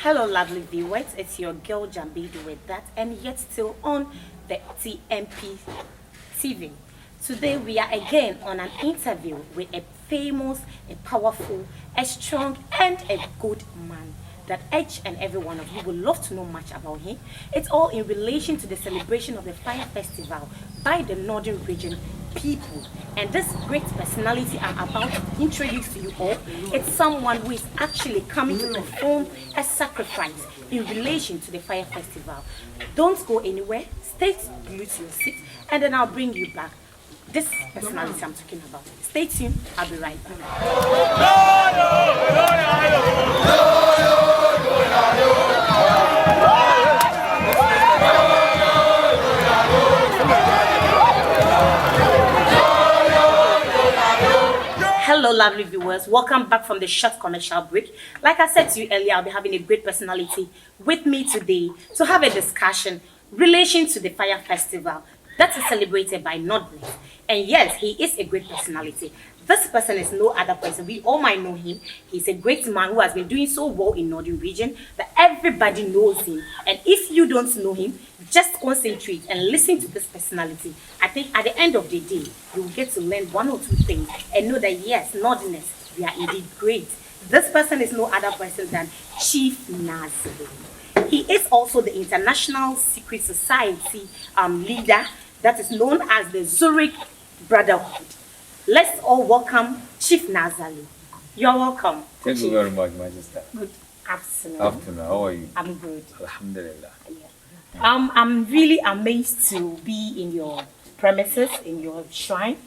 Hello, lovely viewers. It's your girl Jambido with that, and yet still on the TMP TV. Today, we are again on an interview with a famous, a powerful, a strong, and a good man that each and every one of you would love to know much about him. It's all in relation to the celebration of the Fire Festival by the Northern Region people. And this great personality I'm about to introduce to you all, it's someone who is actually coming to perform a sacrifice in relation to the Fire Festival. Don't go anywhere, stay glued to your seat, and then I'll bring you back. This personality I'm talking about. Stay tuned, I'll be right back. Hello, lovely viewers. Welcome back from the short commercial break. Like I said to you earlier, I'll be having a great personality with me today to have a discussion relation to the Fire Festival that is celebrated by Northerners. And yes, he is a great personality. This person is no other person. We all might know him. He's a great man who has been doing so well in Northern region that everybody knows him. And if you don't know him, just concentrate and listen to this personality. I think at the end of the day, you will get to learn one or two things and know that yes, Northerners, we are indeed great. This person is no other person than Chief Naa Zali. He is also the International Secret Society leader that is known as the Zurich Brotherhood. Let's all welcome Chief Naa Zali. You're welcome. Thank you very much, my sister. Good afternoon. Afternoon. How are you? I'm good. Alhamdulillah. Yeah. I'm really amazed to be in your premises, in your shrine.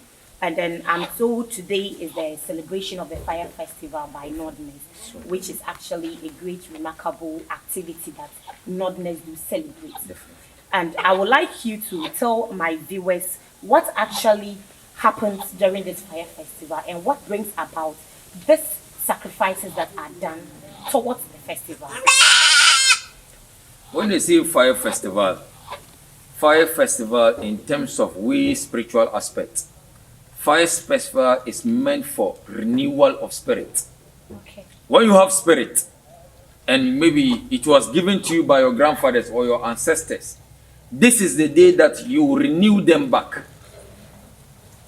And then I'm told today is the celebration of the Fire Festival by Northerners, which is actually a great, remarkable activity that Northerners do celebrate. Definitely. And I would like you to tell my viewers what actually happens during this Fire Festival and what brings about these sacrifices that are done towards the festival. When they say Fire Festival in terms of we spiritual aspect, Fire Festival is meant for renewal of spirit. Okay. When you have spirit, and maybe it was given to you by your grandfathers or your ancestors, this is the day that you renew them back.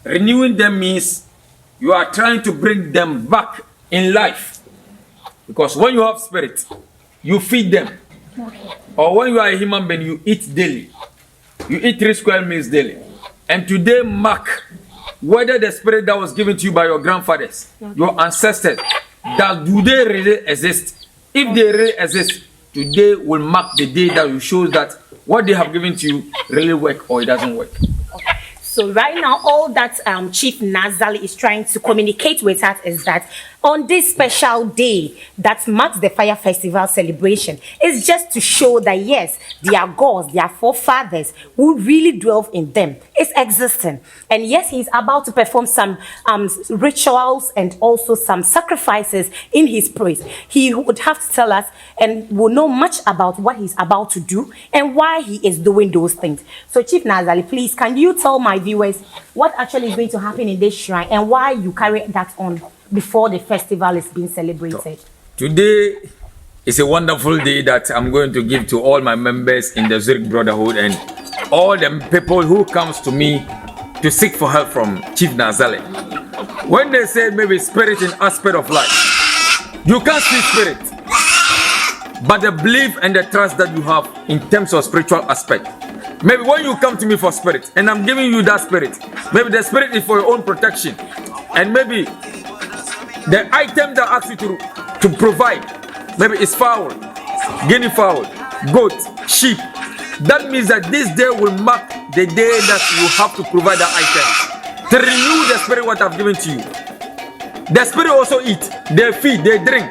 Renewing them means you are trying to bring them back in life. Because when you have spirit, you feed them. Okay. Or when you are a human being, you eat daily. You eat 3 square meals daily. And today mark whether the spirit that was given to you by your grandfathers, your ancestors, that do they really exist? If they really exist, today will mark the day that you show that what they have given to you really work or it doesn't work. So right now, all that Chief Naa Zali is trying to communicate with us is that on this special day that marks the Fire Festival celebration, is just to show that yes, their gods, their forefathers who really dwell in them is existing. And yes, he's about to perform some rituals and also some sacrifices in his praise. He would have to tell us and will know much about what he's about to do and why he is doing those things. So Chief Naa Zali, please, can you tell my viewers what actually is going to happen in this shrine and why you carry that on before the festival is being celebrated? Today is a wonderful day that I'm going to give to all my members in the Zurich Brotherhood and all the people who comes to me to seek for help from Chief Naa Zali. When they say maybe spirit in aspect of life, you can't see spirit, but the belief and the trust that you have in terms of spiritual aspect. Maybe when you come to me for spirit and I'm giving you that spirit, maybe the spirit is for your own protection, and maybe the item that asks you to provide, maybe it's fowl, guinea fowl, goat, sheep. That means that this day will mark the day that you have to provide that item to renew the spirit what I've given to you. The spirit also eat, they feed, they drink.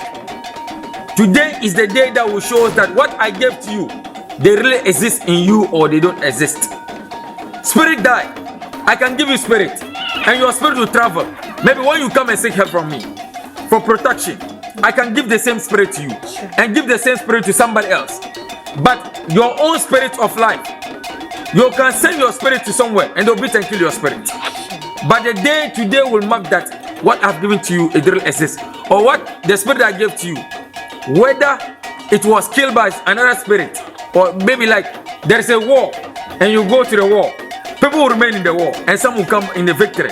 Today is the day that will show us that what I gave to you, they really exist in you or they don't exist. Spirit die. I can give you spirit and your spirit will travel. Maybe when you come and seek help from me for protection, I can give the same spirit to you and give the same spirit to somebody else. But your own spirit of life, you can send your spirit to somewhere and they'll beat and kill your spirit. But the day today will mark that what I've given to you, it really exists. Or what the spirit I gave to you, whether it was killed by another spirit, or maybe like there's a war and you go to the war, people will remain in the war and some will come in the victory.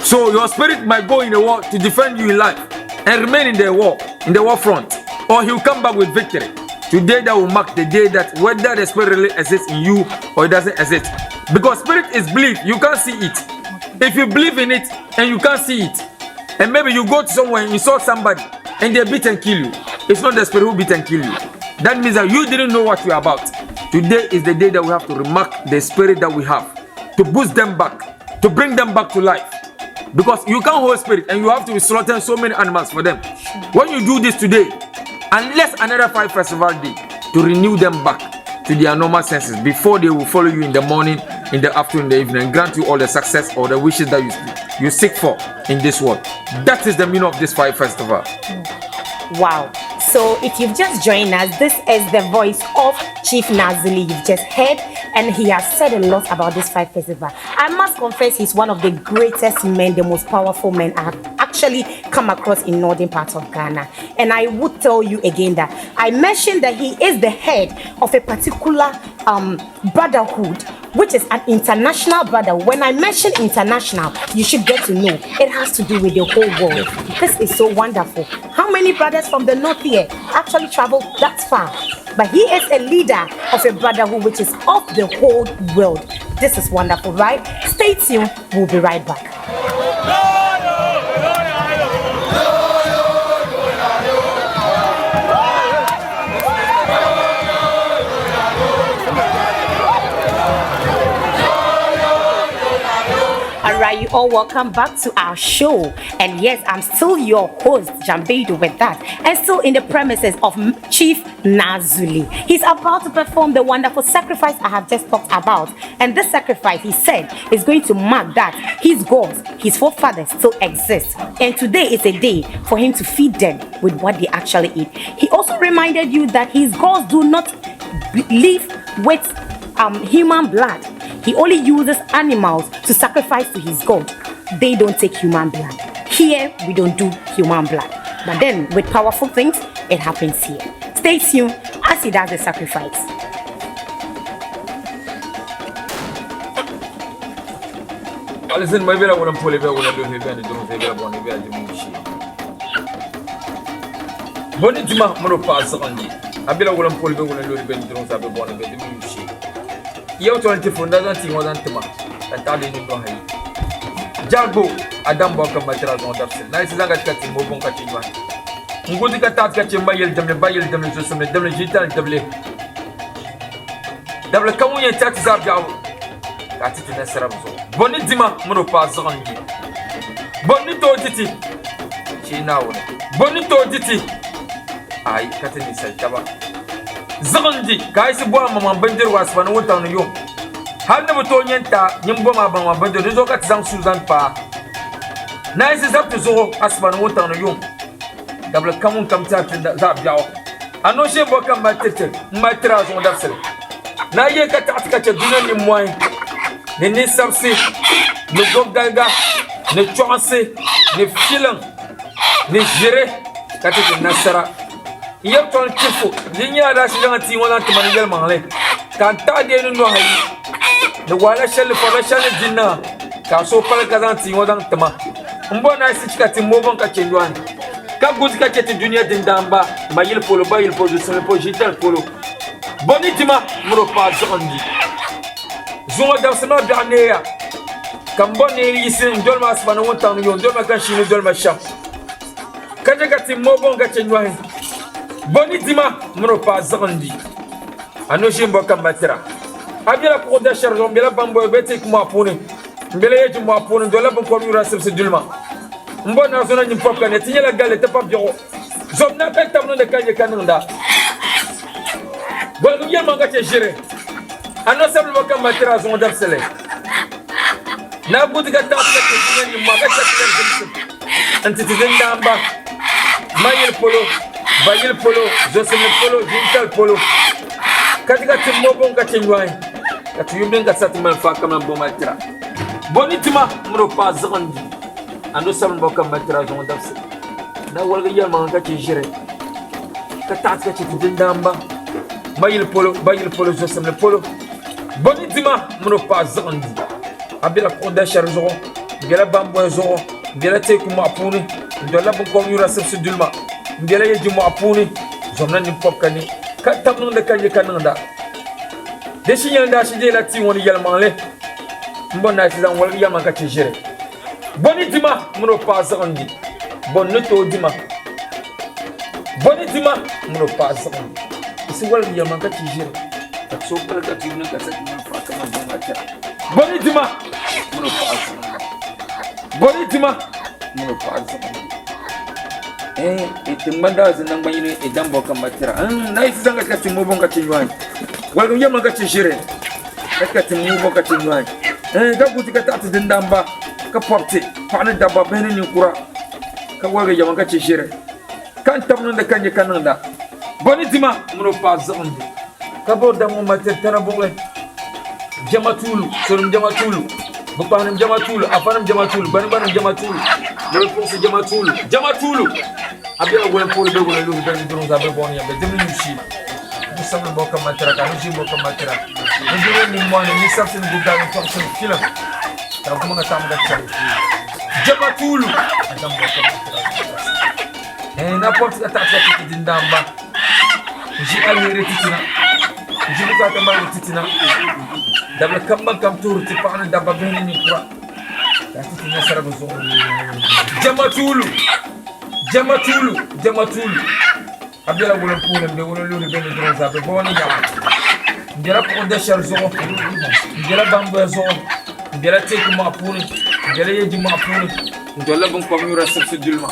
So your spirit might go in the war to defend you in life and remain in the war front, or he'll come back with victory. Today that will mark the day that whether the spirit really exists in you or it doesn't exist. Because spirit is belief, you can't see it. If you believe in it and you can't see it, and maybe you go to somewhere and you saw somebody and they beat and kill you, it's not the spirit who beat and kill you. That means that you didn't know what you're about. Today is the day that we have to remark the spirit that we have, to boost them back, to bring them back to life. Because you can't hold spirit and you have to slaughter so many animals for them. When you do this today, unless another 5 festival day, to renew them back to their normal senses before they will follow you in the morning, in the afternoon, in the evening, and grant you all the success or the wishes that you seek for in this world. That is the meaning of this 5 festival. Wow. So if you've just joined us, this is the voice of Chief Naa Zali you've just heard, and he has said a lot about this 5 festival. I must confess he's one of the greatest men, the most powerful men I have actually come across in northern parts of Ghana. And I would tell you again that I mentioned that he is the head of a particular brotherhood, which is an international brother. When I mention international, you should get to know it has to do with the whole world. This is so wonderful. How many brothers from the north here actually travel that far? But he is a leader of a brotherhood which is of the whole world. This is wonderful, right? Stay tuned. We'll be right back. Alright, you all welcome back to our show. And yes, I'm still your host, Jambedo, with that. And still in the premises of Chief Naa Zali. He's about to perform the wonderful sacrifice I have just talked about. And this sacrifice, he said, is going to mark that his gods, his forefathers still exist. And today is a day for him to feed them with what they actually eat. He also reminded you that his gods do not live with human blood. He only uses animals to sacrifice to his god. They don't take human blood. Here, we don't do human blood. But then, with powerful things, it happens here. Stay tuned as he does the sacrifice. Listen, my brother, when I'm pulling back, when I'm doing the drums, they are going to be Bonitima, Monopasa, I be like when I'm pulling back, when I'm doing the drums, I'll be born and get the music. You have 24 doesn't want to and telling you no hay. Jago, Adam Boka Matras on that. Nice as I got cutting Mobon catching one. Ngudi got catching by them, to some of them, digital double. Double come and taxes up. That's it in a Saramzo. Bonitima, Monopas on you. Bonito Titi. She now. Bonito Titi. I cut in his head. Zandi, guys, Mama Bender was one out on you. Had never told Yenta, Nimboma Bender, the Zogat Zang Susan Pa. Nice is up to Zo, as one out on you. Double come out in that yaw. I know she will come by Tete, my trousers on that cell. Now you got to catch a dinner in wine. The Nisabsi, the Gogaga, the Chauncey, the Filan, the Jere, that is in Nasara. Il y a ton tifo, ligne d'accident qui ont été manuel manlé. Quand t'as des nous le voilà chez le formation dina. Car so pas le kazanti ont dans tama. Un bon ici qui a été mauvais quand tu dois. Quand vous dites que tu dunia d'indamba, maïl polo, baïl polo, c'est le projet polo. Bonitima, mon pas zondi. Zon dans ce moment dernier. Quand bon est ici, un dolma span ou tant yon dolma kachine dolma chap. Quand tu as été mauvais quand tu dois. Bonitima, mon pas zondi. Anoche mboka matera. Abia pour des charges, on bela bambo bete kuma pone. Mbele yetu mwa pone dola bon ko yura se dulma. Mbona zona ni poka ne tinya la gale te pa biro. Zomna ka tamno de kanje kanunda. Bon nous yema ngate géré. Anoche mboka matera zon d'absele. Na budi ka tapka ke ni mwa ka tapka. Antiti zendamba. Mayel polo, bayel polo, josele polo, jintal polo. Katika timobon kachenwai katuyumden kasati manfa kama bomatra bonitima mro pa zandi ando sam boka matra zon dafse na walga yama ka ci jere Katat ka chiti dindamba. Bayil polo josem le polo. Boni dima mono pa zandi. Abila konda sharzo. Ngela bambo zo. Ngela te kuma apuni. Ndola bu ko yura sep sudulma. Ngela yeji mo apuni. Zomna ni popkani. Katam nda kanje kananda. Deshi yanda shi de la ti woni yalmanle. Mbona ti zan wal yalman ka ti jere. Boni dima mono pa zandi. Bon to dima. Boni dima mono pa zandi. Isi wal yalman ka ti jere. Tak so pala ka ti ka sa ni fa ka man jonga ta. Boni dima mono pa zandi. Boni dima mono pa zandi. Itimbanda zinang bayini idam boka matira. Na isi zanga ka ti mo bon ka ti yuan. Wal yalman ka ti jere. Ka ti mo bon ka ti yuan. Ga guti ka ta ti dindamba. Ka popti fa'ana dabba bene ni kura ka waga yaman ka ci shire kan tamnon da kanje kananda boni dima muno pa zandi ka bo da mo mater tana bogle jamatulu sorum jamatulu bu panam jamatulu afanam jamatulu banam jamatulu le ponse jamatulu abela wala pole be wala lu ben drum za be boni be demni mushi bu sabul boka matera ka mushi boka matera ni mo ni sabsin bu da ko son filam kuma nga tamu gacha jamatulu adam boko na porti ka tatsa ki dindamba ji alere titina ji ka ta mari titina dabla kamba kam turu ti paana dabba beni ni kura ta titina sarabu zo jamatulu abdala wala pule be wala lori beni droza be boni yawa ndira ko de sharzo ndira bambo zo ndela te kuma apuni ndela yeji ma apuni ndola bon ko mi rasa sudulma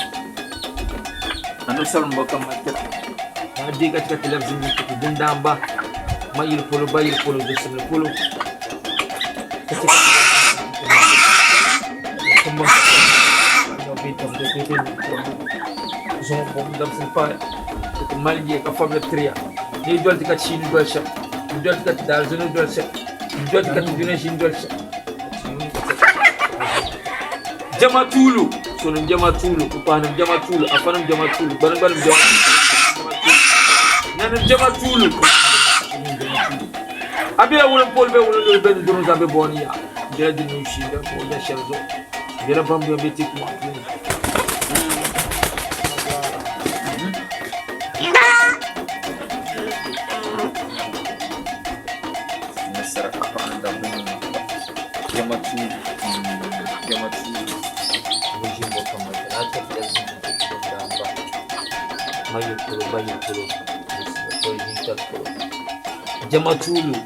anu salum bokam matela na diga ta televizyon ni ko dindamba bayil polo de semle polo como no bit of the people zo bom dam sin pa ko malje ka fable tria ni dolti ka chini dol sha dolti ka dal zonu dol sha dolti ka dune shin dol sha jamatulu sonum jamatulu upanam jamatulu afanam jamatulu banam jamatulu abila wala polbe wala ben duru zabe boniya dela di nushida ko da sharzo dela bambu be tik mo nasara kapana da jamatulu Bujimbo kama talata lazima tukidamba mayo kuro jamatulu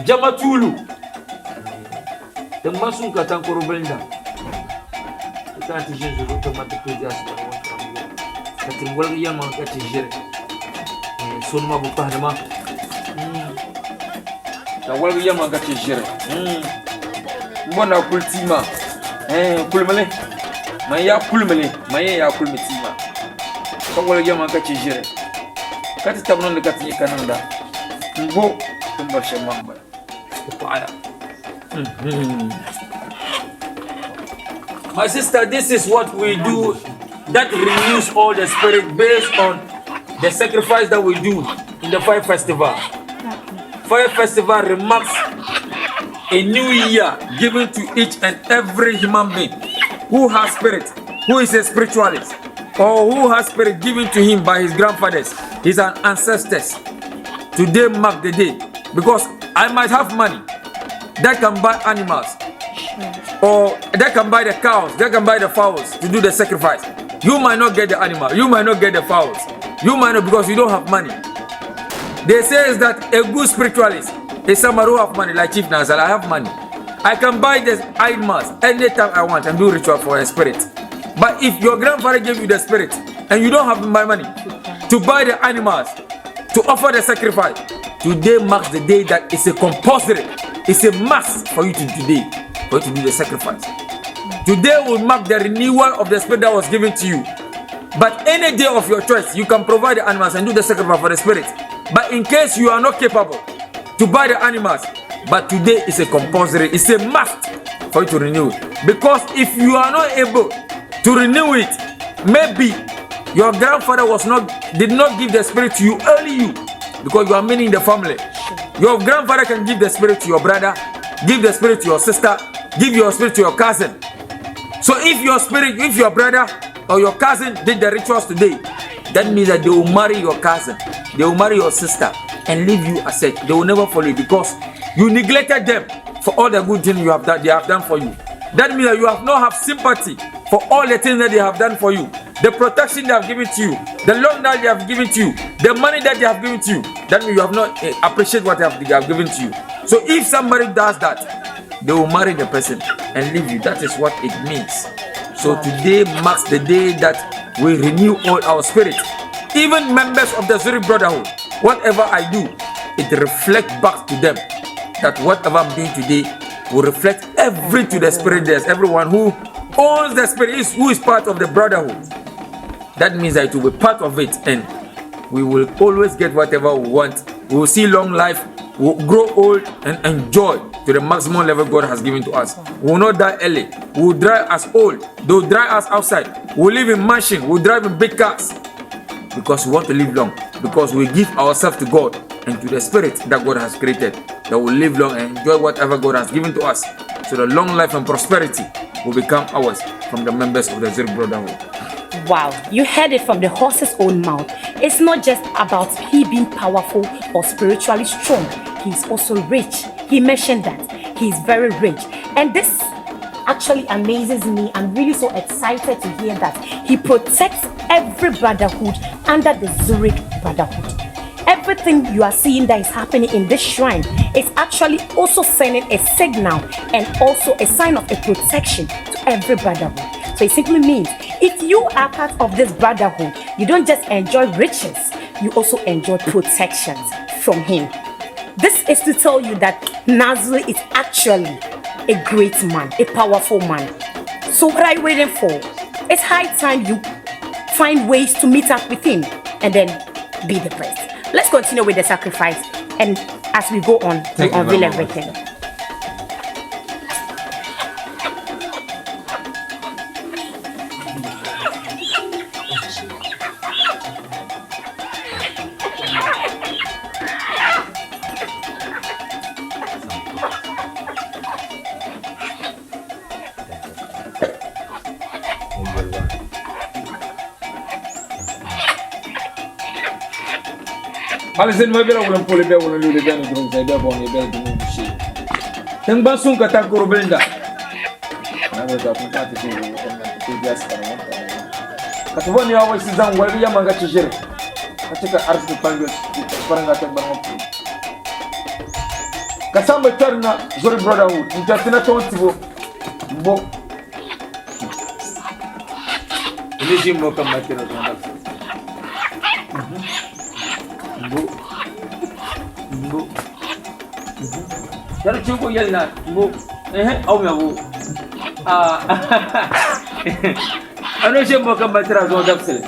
jamatulu tamasun katan korobelda tati jesu tomate pedias katingwal yang mangkati jere sonma bu pahnama tawal yang mangkati jere mbona kultima kulmele maya kulmele maya kulmitima tawal yang mangkati jere kati tabnon de kati kananda mbo tumba shemamba kupaya My sister, this is what we do that renews all the spirit based on the sacrifice that we do in the Fire Festival. Fire Festival remarks a new year given to each and every human being who has spirit, who is a spiritualist, or who has spirit given to him by his grandfathers, his ancestors. Today mark the day, because I might have money that can buy animals, or that can buy the cows, that can buy the fowls to do the sacrifice. You might not get the animal, you might not get the fowls, you might not, because you don't have money. They say is that a good spiritualist is somebody who have money, like Chief Naa Zali. I have money, I can buy the animals anytime I want and do ritual for a spirit. But if your grandfather gave you the spirit and you don't have my money to buy the animals, to offer the sacrifice, today marks the day that it's a compulsory, it's a must for you to today, for you to do the sacrifice. Today will mark the renewal of the spirit that was given to you. But any day of your choice, you can provide the animals and do the sacrifice for the spirit. But in case you are not capable to buy the animals, But today is a compulsory, it's a must for you to renew it. Because if you are not able to renew it, maybe your grandfather did not give the spirit to you, only you, because you are many in the family. Your grandfather can give the spirit to your brother, give the spirit to your sister, give your spirit to your cousin. So if your brother or your cousin did the rituals today, that means that they will marry your cousin, they will marry your sister, and leave you as such. They will never follow you because you neglected them for all the good things they have done for you. That means that you have not have sympathy for all the things that they have done for you. The protection they have given to you, the love that they have given to you, the money that they have given to you. That means you have not appreciated what they have given to you. So if somebody does that, they will marry the person and leave you. That is what it means. So today marks the day that we renew all our spirit. Even members of the Zurich Brotherhood, whatever I do, it reflects back to them. That whatever I'm doing today will reflect to the spirit. There's everyone who owns the spirit, who is part of the brotherhood. That means that it will be part of it, and we will always get whatever we want. We will see long life, we will grow old and enjoy to the maximum level God has given to us. We will not die early. We will die as old. They will drive us outside. We will live in mansion. We will drive in big cars. Because we want to live long. Because we give ourselves to God and to the spirit that God has created. That will live long and enjoy whatever God has given to us. So the long life and prosperity will become ours from the members of the Zurich Brotherhood. Wow, you heard it from the horse's own mouth. It's not just about he being powerful or spiritually strong. He's also rich. He mentioned that. He's very rich. And this actually amazes me. I'm really so excited to hear that he protects every brotherhood under the Zurich Brotherhood. Everything you are seeing that is happening in this shrine is actually also sending a signal and also a sign of a protection to every brotherhood. So it simply means if you are part of this brotherhood, you don't just enjoy riches, you also enjoy protections from him. This is to tell you that Naa Zali is actually a great man, a powerful man. So what are you waiting for? It's high time you find ways to meet up with him and then be the best. Let's continue with the sacrifice, and as we go on, we unveil everything. Alison, my better will pull a bell when you live in the room. I don't want to be able to move. Then Basun Katako Brenda. I was talking about the but 1 year always is on where the Yamaga Chishir. I take an art to Pangus, Parangata Bango. Kasamba Turner, Zuri Brotherhood, in Justina Tontivo. Elysium welcome material. Jadi cukup yang nak, bu, awak bu, anu siapa makan batera zon dapsel.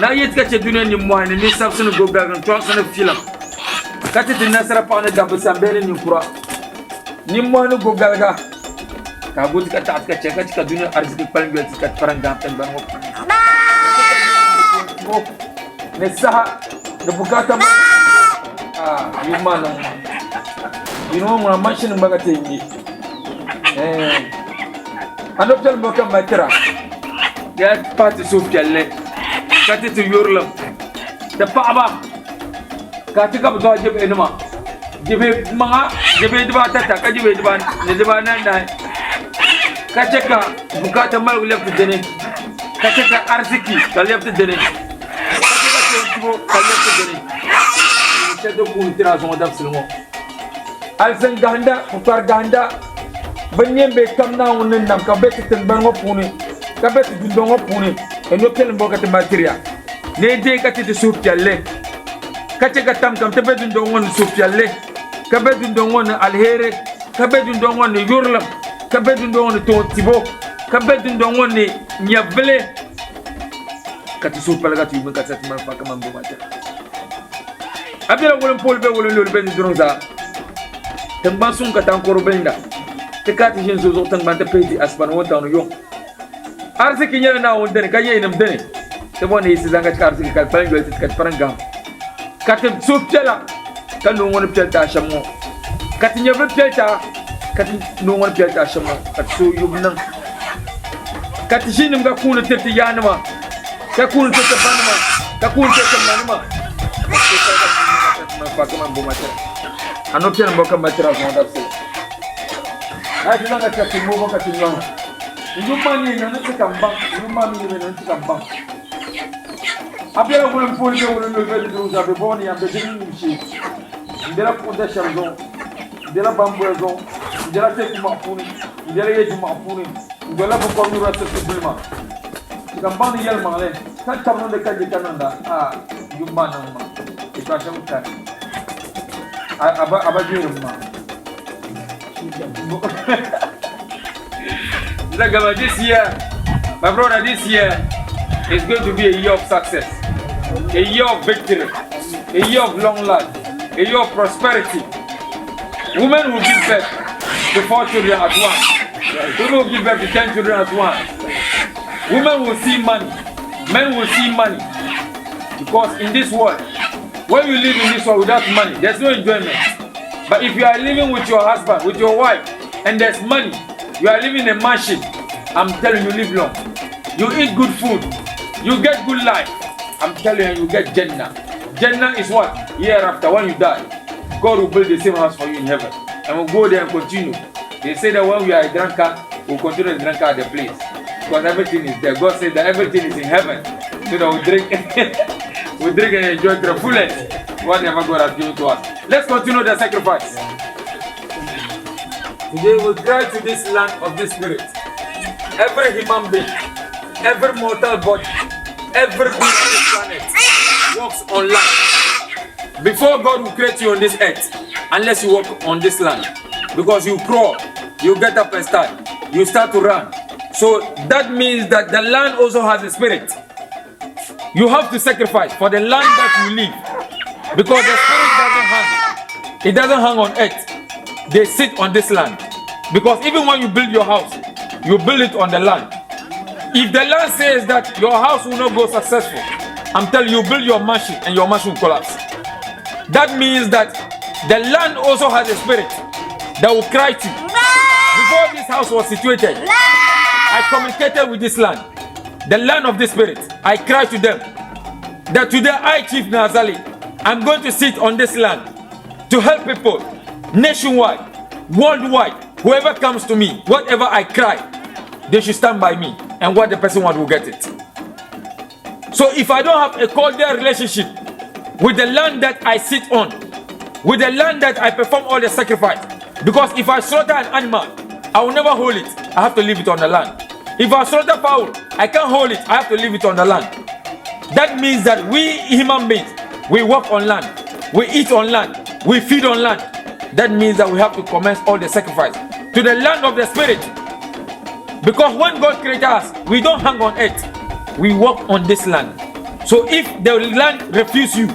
Na yet kaca dunia ni muan ni sabsun gogagan, tuasan film. Kaca di nasara paune gabu sambele ni kura. Ni muan gogaga. Kabut kaca kaca dunia arziki paling biasa kaca perang gampang bangun. Nesah, nebukata gimana? You know, my machine magating. I don't tell Boka Matera. That part is so jelly. Cut it to your love. The Papa Katika Dodge Enema. Give it Manga, give it Batata, give it one, the Divana. Kacheka, Bukata Mal left the dinner. Kacheka Arziki, the left the dinner. Alsen ganda, pukar ganda, benyembe kamna unen nam kabeti tenbango puni, kabeti dundongo puni, eno kelen boka te materia. Ne de kati te supyalle, kache katam kam tebe dundongo ni supyalle, kabeti dundongo ni alhere, kabeti dundongo ni yurlam, kabeti dundongo ni tontibo, kabeti dundongo ni nyavele, kati supyalle kati yume kati sati manfaka mambo materia. Abdela wolem polbe wolem lolbe ni dronza. Tengban sun ka tan korobenda. Te ka ti jin zo zo tengban te peti aspan wonta no yo. Arziki nyela na wondene ka ye nam dene. Te bone isi zanga ka arziki ka paran jo ka paranga. Ka te suptela ka no wona pelta shamo. Ka ti nyebe pelta ka ti no wona pelta shamo. Ka so yubnan. Ka ti jinim ga kunu te ti yanama. Ka kunu te te banama. Ka kunu te te manama. Fatima Bomata. I'm not telling about material from that state. I did not get to move over to you. You money in the come back, you money in the come back. I feel like when put you in the very rules of the body and the beginning sheep. There are possession zone, there are bamboo zone, there are taking my pony, there are aging my pony, there are for the rest of the Bulma. You can ban the yellow man, can't come on the Canada. Ah, you man. This year, my brother, this year is going to be a year of success, a year of victory, a year of long life, a year of prosperity. Women will give birth to 4 children at once. Women will give birth to 10 children at once. Women will see money. Men will see money. Because in this world, when you live in this world without money, there's no enjoyment. But if you are living with your husband, with your wife, and there's money, you are living in a mansion, I'm telling you, live long. You eat good food, you get good life. I'm telling you, you get Jannah. Jannah is what? Hereafter, when you die, God will build the same house for you in heaven. And we'll go there and continue. They say that when we are a drunkard, we'll continue to drink at the place. Because everything is there. God said that everything is in heaven. So that we drink. We drink and enjoy the fullest whatever God has given to us. Let's continue the sacrifice. Today we cry to this land of the spirit. Every human being, every mortal body, every being on this planet walks on land. Before God will create you on this earth, unless you walk on this land. Because you crawl, you get up and start, you start to run. So that means that the land also has a spirit. You have to sacrifice for the land that you live. Because the spirit doesn't hang. It doesn't hang on earth. They sit on this land. Because even when you build your house, you build it on the land. If the land says that your house will not go successful, I'm telling you, build your mansion and your mansion will collapse. That means that the land also has a spirit that will cry to you. Before this house was situated, I communicated with this land. The land of the spirit, I cry to them that today I, Chief Naa Zali, I'm going to sit on this land to help people nationwide, worldwide. Whoever comes to me, whatever I cry, they should stand by me, and what the person wants will get it. So if I don't have a cordial relationship with the land that I sit on, with the land that I perform all the sacrifice, because if I slaughter an animal, I will never hold it. I have to leave it on the land. If I slaughter fowl, I can't hold it. I have to leave it on the land. That means that we human beings, we walk on land, we eat on land, we feed on land. That means that we have to commence all the sacrifice to the land of the spirit. Because when God created us, we don't hang on earth. We walk on this land. So if the land refuses you,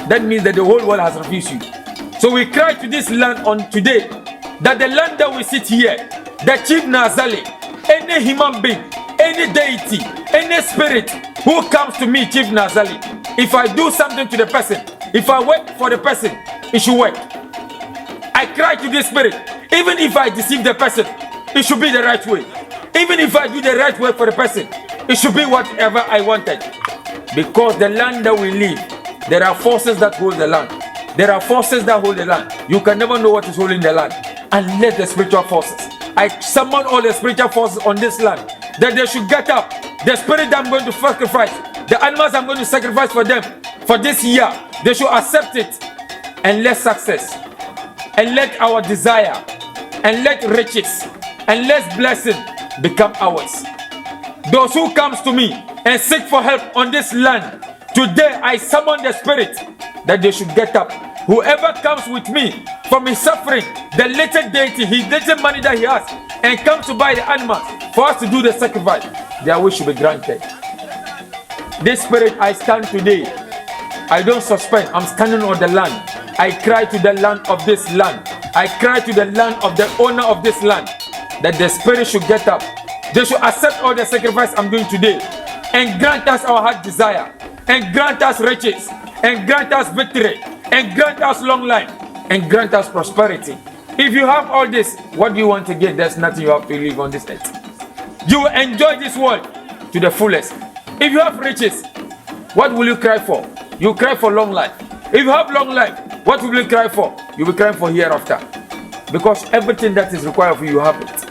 that means that the whole world has refused you. So we cry to this land on today, that the land that we sit here, the Chief Naa Zali, any human being, any deity, any spirit who comes to me, Chief Naa Zali, if I do something to the person, if I work for the person, it should work. I cry to this spirit, even if I deceive the person, it should be the right way. Even if I do the right way for the person, it should be whatever I wanted. Because the land that we live, there are forces that hold the land. There are forces that hold the land. You can never know what is holding the land unless the spiritual forces. I summon all the spiritual forces on this land that they should get up. The spirit that I'm going to sacrifice, the animals I'm going to sacrifice for them for this year, they should accept it and let success and let our desire and let riches and let blessing become ours. Those who comes to me and seek for help on this land, today I summon the spirit that they should get up. Whoever comes with me from his suffering, the little deity, his little money that he has, and comes to buy the animals for us to do the sacrifice, their wish should be granted. This spirit I stand today, I don't suspend, I'm standing on the land. I cry to the land of this land I cry to the land of the owner of this land that the spirit should get up. They should accept all the sacrifice I'm doing today and grant us our heart desire, and grant us riches, and grant us victory, and grant us long life, and grant us prosperity. If you have all this, what do you want again? There's nothing you have to live on this earth. You will enjoy this world to the fullest. If you have riches, what will you cry for? You cry for long life. If you have long life, what will you cry for? You will cry for hereafter. Because everything that is required for you, you have it.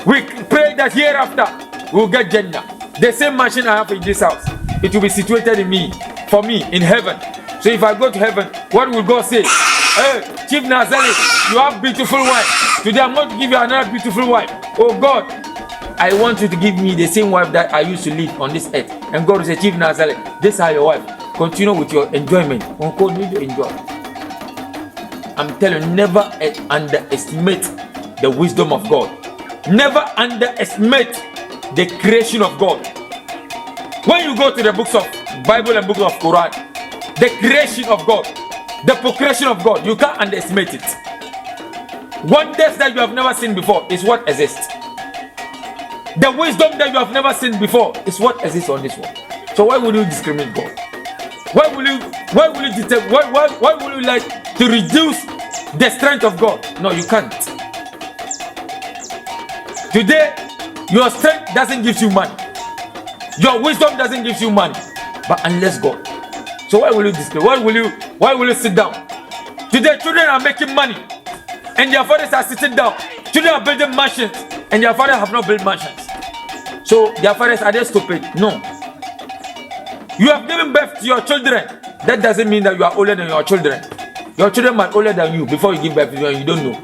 We pray that hereafter we will get Jannah. The same machine I have in this house, it will be situated in me, for me, in heaven. So if I go to heaven, what will God say? Hey, Chief Naa Zali, you have beautiful wife. Today I'm going to give you another beautiful wife. Oh God, I want you to give me the same wife that I used to live on this earth. And God will say, Chief Naa Zali, this is your wife. Continue with your enjoyment. Continue to enjoy. I'm telling you, never underestimate the wisdom of God. Never underestimate the creation of God. When you go to the books of Bible and books of Quran, the creation of God, the procreation of God, you can't underestimate it. Wonders that you have never seen before is what exists. The wisdom that you have never seen before is what exists on this world. So why would you discriminate God? Why will you like to reduce the strength of God? No, you can't. Today, your strength doesn't give you money. Your wisdom doesn't give you money. But unless God. So why will you discriminate? Why will you sit down? Today, children are making money and their fathers are sitting down. Children are building mansions and their fathers have not built mansions. So their fathers, are they stupid? No. You have given birth to your children. That doesn't mean that you are older than your children. Your children might be older than you before you give birth to them and you don't know.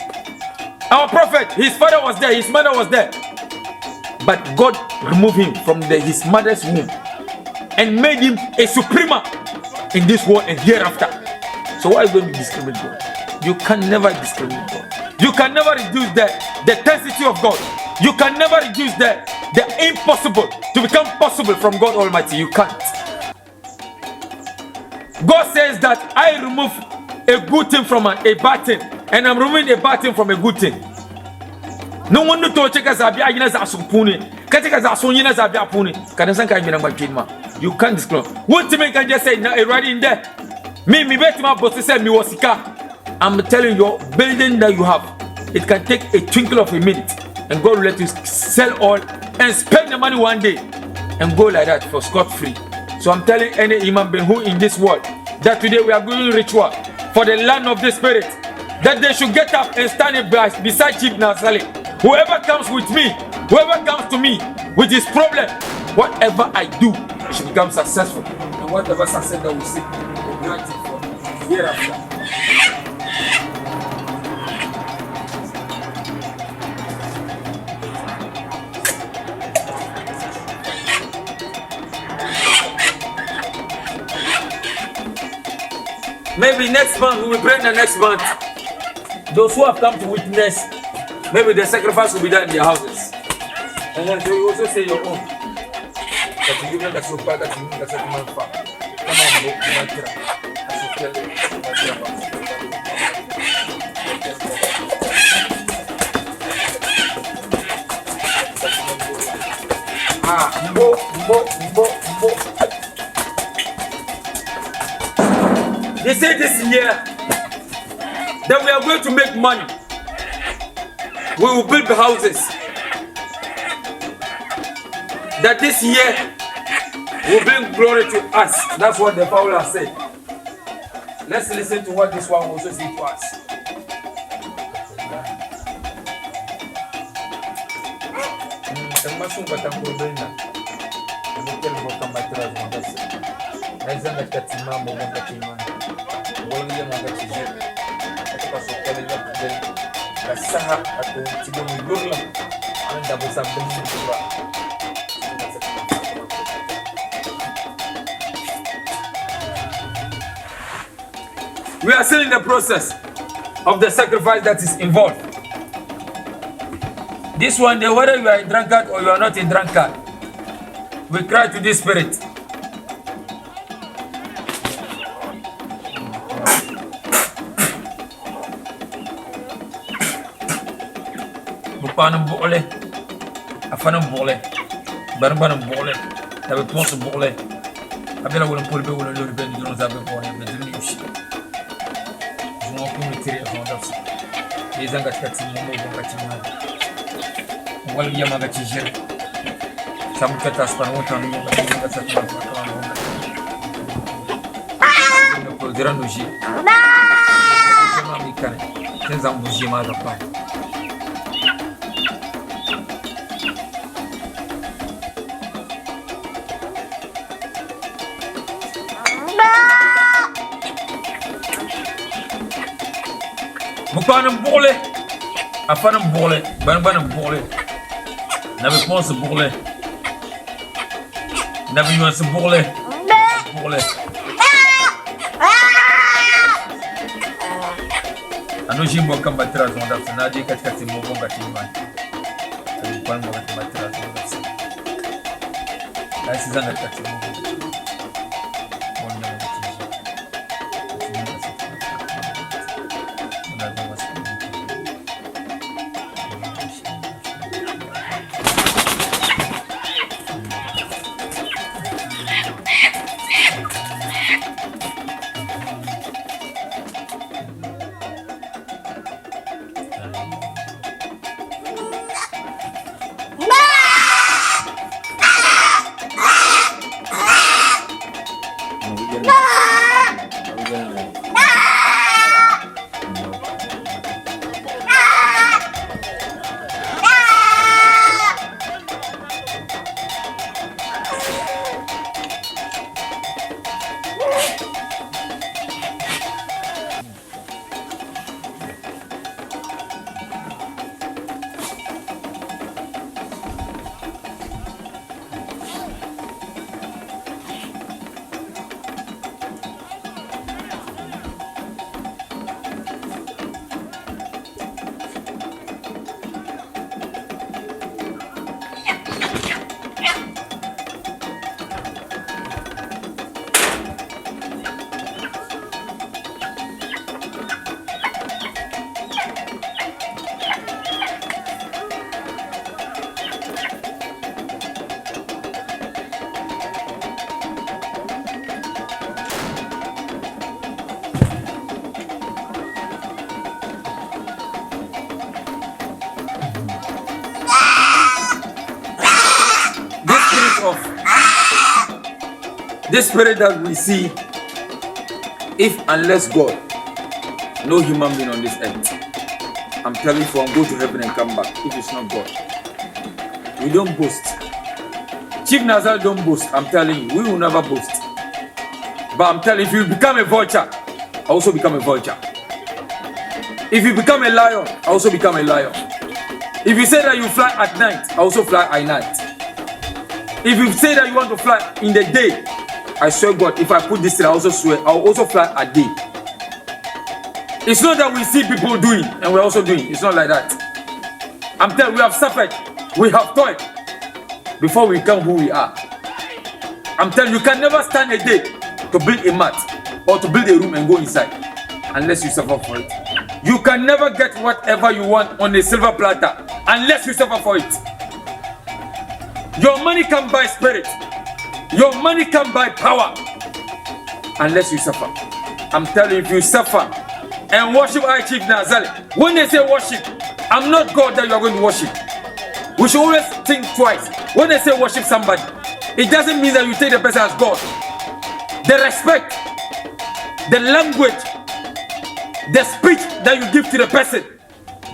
Our prophet, his father was there, his mother was there. But God removed him from his mother's womb and made him a suprema in this world and hereafter. So why are you going to discriminate God? You can never discriminate God. You can never reduce the intensity of God. You can never reduce the impossible to become possible from God Almighty. You can't. God says that I remove a good thing from a bad thing, and I'm removing a bad thing from a good thing. No one to check us up. You can't disclose. What to make can just say right in there. Me bet my boss said me was I'm telling you, building that you have, it can take a twinkle of a minute, and God will let you sell all and spend the money one day and go like that for scot-free. So I'm telling any human being who in this world that today we are doing ritual for the land of the spirit, that they should get up and stand beside Chief Naa Zali. Whoever comes with me, whoever comes to me with his problem, whatever I do should become successful, and whatever success that we seek, we grant it for hereafter. Maybe next month, we will pray the next month. Those who have come to witness, maybe the sacrifice will be done in their houses. And then you also say your own. That you give them the super, that you give the second far. Come on, look, you might try. They say this year that we are going to make money. We will build the houses. That this year will bring glory to us. That's what the Bible has said. Let's listen to what this one also said to us. We are still in the process of the sacrifice that is involved. This one, whether you are a drunkard or you are not a drunkard, we cry to this spirit. Mukpanum Bole, a Fanum Bole, Barbanum Bole, have a post of Bole. I bet I wouldn't put a little bit of those other boy and the news. No community on us. These are getting more than well, Yamagachi. Some catastrophe on the Ranuji. Since I'm with you, mother. Mukpanum Bole, a Fanum Bole, Banbanum Bole. Never pons a Bole. Never you want some Bole. Bole. I know she will come back to us on that. Now they catch him more back in mind. I will find more back to us on that. That's another catching. This spirit that we see, if unless God, no human being on this earth, I'm telling you, go to heaven and come back. If it's not God, we don't boast. Chief Naa Zali don't boast. I'm telling you, we will never boast. But I'm telling you, if you become a vulture, I also become a vulture. If you become a lion, I also become a lion. If you say that you fly at night, I also fly at night. If you say that you want to fly in the day, I swear God, if I put this thing, I also swear, I'll also fly a day. It's not that we see people doing and we're also doing. It's not like that. I'm telling you, we have suffered, we have toiled before we become who we are. I'm telling you, you can never stand a day to build a mat or to build a room and go inside unless you suffer for it. You can never get whatever you want on a silver platter unless you suffer for it. Your money can buy spirit. Your money can buy power unless you suffer. I'm telling you, if you suffer and worship I Chief Naa Zali, when they say worship, I'm not God that you are going to worship. We should always think twice. When they say worship somebody, it doesn't mean that you take the person as God. The respect, the language, the speech that you give to the person,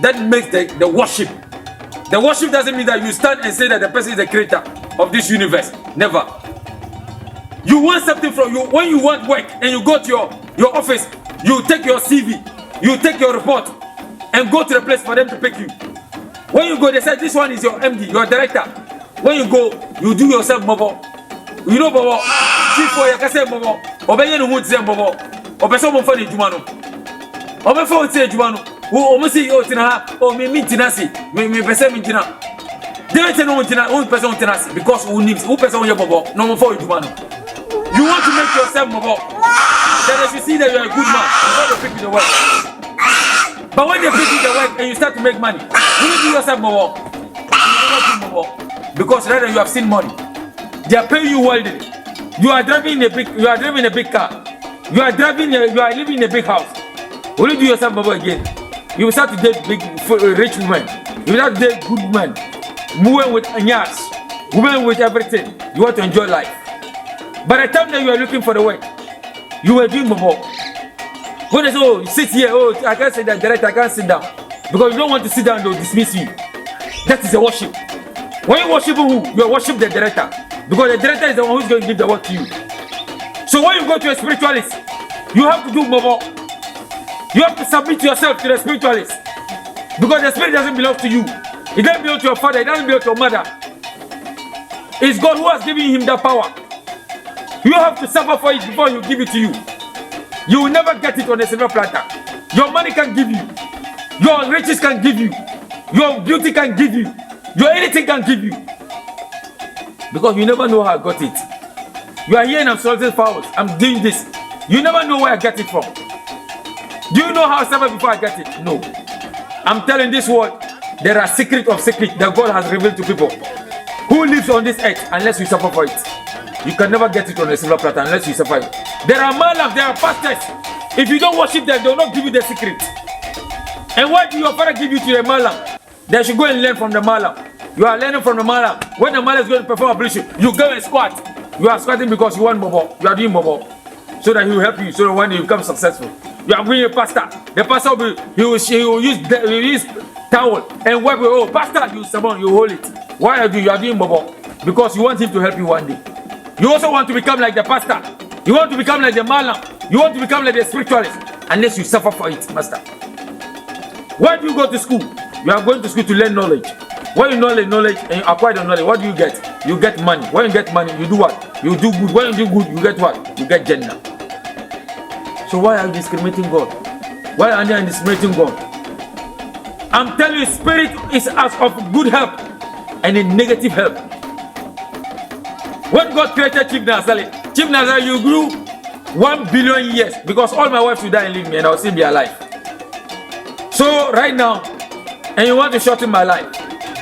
that makes the worship. The worship doesn't mean that you stand and say that the person is the creator of this universe. Never. You want something from you. When you want work and you go to your office, you take your CV, you take your report and go to the place for them to pick you. When you go, they say this one is your MD, your director. When you go, you do yourself mobile. You know mobile. Chief for your kase mobile. Obey no say mobile. Obey so monfani jumano. Obey for say jumano. O mo say o tina o me tina si. Me pese me tina. They say no tina, o person tina si because who needs who person your mobile. No more for jumano. You want to make yourself mobile. Then as you see that you are a good man, you want to pick the work. But when they pick the work and you start to make money, Will you do yourself more? You never do more. Because rather you have seen money. They are paying you well. You are driving a big car. You are living in a big house. Will you do yourself more again? You will start to date big rich women. You will start to date good men. Women with anyas. Women with everything. You want to enjoy life. By the time that you are looking for the work, you were doing more. When they say, oh, sit here, oh, I can't say that direct, I can't sit down. Because you don't want to sit down, they'll dismiss you. That is a worship. When you worship who? You worship the director. Because the director is the one who's going to give the work to you. So when you go to a spiritualist, you have to do more. You have to submit yourself to the spiritualist. Because the spirit doesn't belong to you. It doesn't belong to your father, it doesn't belong to your mother. It's God who has given him the power. You have to suffer for it before he give it to you. You will never get it on a silver platter. Your money can give you. Your riches can give you. Your beauty can give you. Your anything can give you. Because you never know how I got it. You are here and I'm solving powers. I'm doing this. You never know where I get it from. Do you know how I suffer before I get it? No. I'm telling this world, there are secrets of secrets that God has revealed to people. Who lives on this earth unless you suffer for it? You can never get it on a silver platter unless you suffer it. There are malams, there are pastors. If you don't worship them, they will not give you the secret. And why do your father give you to the malam? They should go and learn from the malam. You are learning from the malam. When the malam is going to perform ablution, you go and squat. You are squatting because you want bobo. You are doing bobo. So that he will help you, so that one day you become successful. You are bringing a pastor. The pastor will use towel and wipe it. Oh, pastor, you someone, you hold it. Why are you are doing bobo? Because you want him to help you one day. You also want to become like the pastor. You want to become like the malam. You want to become like the spiritualist. Unless you suffer for it, master. Why do you go to school? You are going to school to learn knowledge. When you know the knowledge and you acquire the knowledge, what do you get? You get money. When you get money, you do what? You do good. When you do good, you get what? You get Jannah. So why are you discriminating God? Why are you discriminating God? I'm telling you, spirit is as of good help and a negative help. When God created Chief Naa Zali, you grew 1 billion years because all my wives will die and leave me and I'll still be alive. So right now, and you want to shorten my life.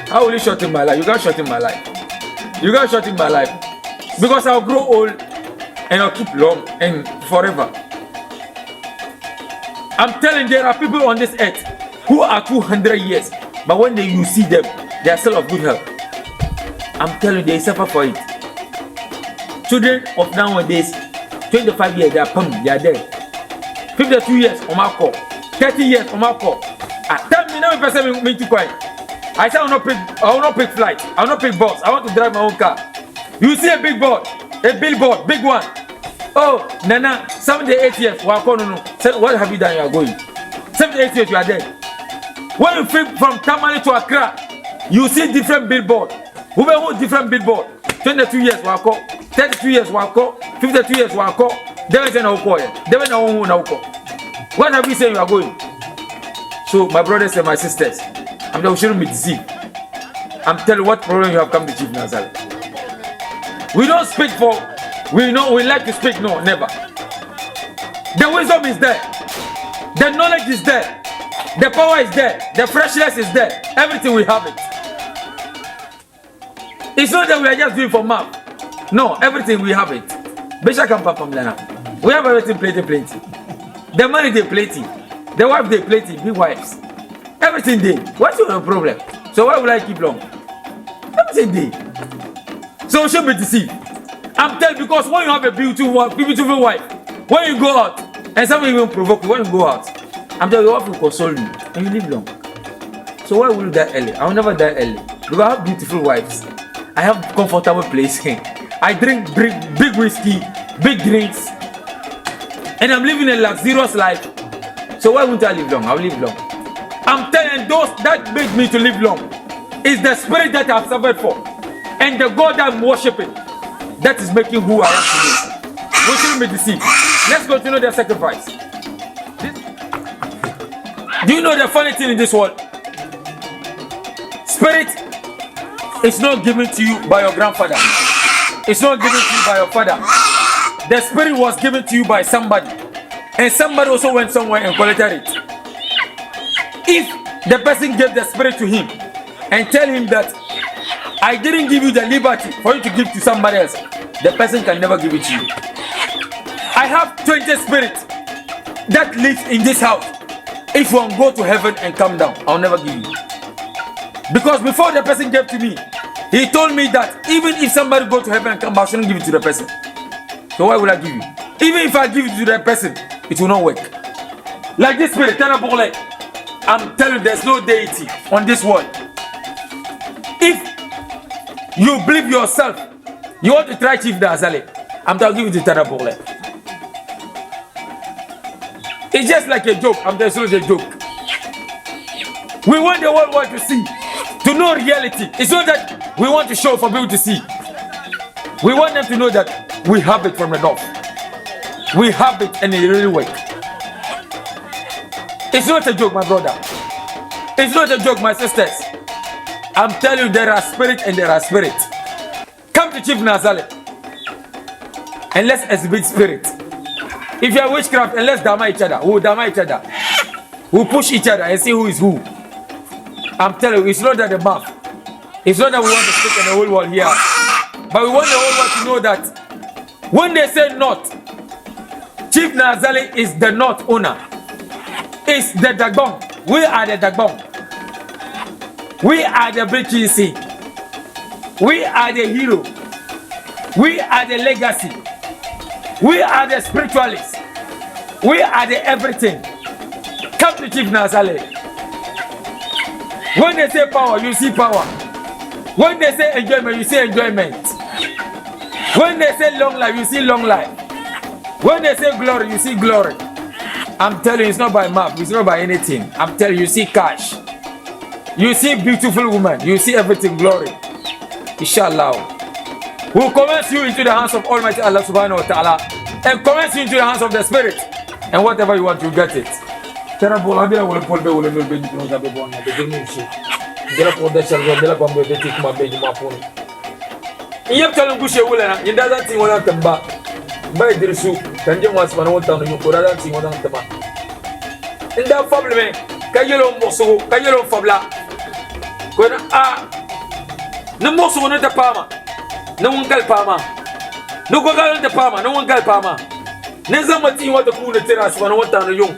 How will you shorten my life? You can't shorten my life. You can't shorten my life. Because I'll grow old and I'll keep long and forever. I'm telling you, there are people on this earth who are 200 years, but when you see them, they are still of good health. I'm telling you, they suffer for it. Children of nowadays, 25 years, they are pumped, they are dead. 52 years, on my call. 30 years, on my call. Tell me, now person me too quiet. I say I will not pick flight. I will not pick bus. I want to drive my own car. You see a big board, a billboard, big one. Oh, Nana, 78 years. Well, no. What have you done? You are going. 78 years, you are dead. When you flip from Tamale to Accra, you see different billboard. Who different billboard? 22 years, 32 years, 52 years, what have you said you are going? So, my brothers and my sisters, we shouldn't be deceived. I'm telling you what problem you have come to Chief Naa Zali. We don't speak for, we like to speak, no, never. The wisdom is there. The knowledge is there. The power is there. The freshness is there. Everything we have it. It's not that we are just doing for map. No, everything we have it. Besha can papa mlana. We have everything plenty. The money they plenty. The wife they plenty. Big wives. Everything they. What's your problem? So why would I keep long? Everything they. So we should be deceived. I'm telling you, because when you have a beautiful wife, when you go out and somebody even provoke you, when you go out, I'm telling you, your wife will console you and you live long. So why will you die early? I will never die early because I have beautiful wives. I have comfortable place. I drink big whiskey, big drinks, and I'm living a luxurious life. So why won't I live long? I'll live long. I'm telling you, those that make me to live long is the spirit that I've suffered for, and the God I'm worshiping. That is making who I am today. We shouldn't be deceived. Let's continue the sacrifice. Do you know the funny thing in this world? Spirit is not given to you by your grandfather. It's not given to you by your father. The spirit was given to you by somebody. And somebody also went somewhere and collected it. If the person gave the spirit to him and tell him that I didn't give you the liberty for you to give to somebody else, the person can never give it to you. I have 20 spirits that lives in this house. If you want to go to heaven and come down, I'll never give you. Because before the person gave to me, he told me that even if somebody go to heaven and come back, I shouldn't give it to the person. So why would I give you? Even if I give it to the person, it will not work. Like this spirit, I'm telling you, there's no deity on this world. If you believe yourself, you want to try Chief Naa Zali, I'm going to give you the Tanabole. It's just like a joke. I'm just a joke. We want the whole world to see, to know reality. It's not that we want to show for people to see. We want them to know that we have it from the north. We have it and it really works. It's not a joke, my brother. It's not a joke, my sisters. I'm telling you, there are spirits and there are spirits. Come to Chief Naa Zali and let's exhibit spirit. If you are witchcraft and let's dama each other, we'll dama each other. We'll push each other and see who is who. I'm telling you, it's not that the mouth. It's not that we want to speak in the whole world here. But we want the whole world to know that when they say not, Chief Naa Zali is the not owner. It's the Dagbong. We are the Dagbong. We are the BTC. We are the hero. We are the legacy. We are the spiritualists. We are the everything. Come to Chief Naa Zali. When they say power, you see power. When they say enjoyment, you see enjoyment. When they say long life, you see long life. When they say glory, you see glory. I'm telling you, it's not by map, it's not by anything. I'm telling you, you see cash. You see beautiful woman. You see everything, glory. Inshallah. We'll commence you into the hands of Almighty Allah subhanahu wa ta'ala and commence you into the hands of the Spirit. And whatever you want, you get it. No one gal pama. No go gal de pama, no one gal pama. Ne zamati wa de ku ne terrasse wa no wata no yung.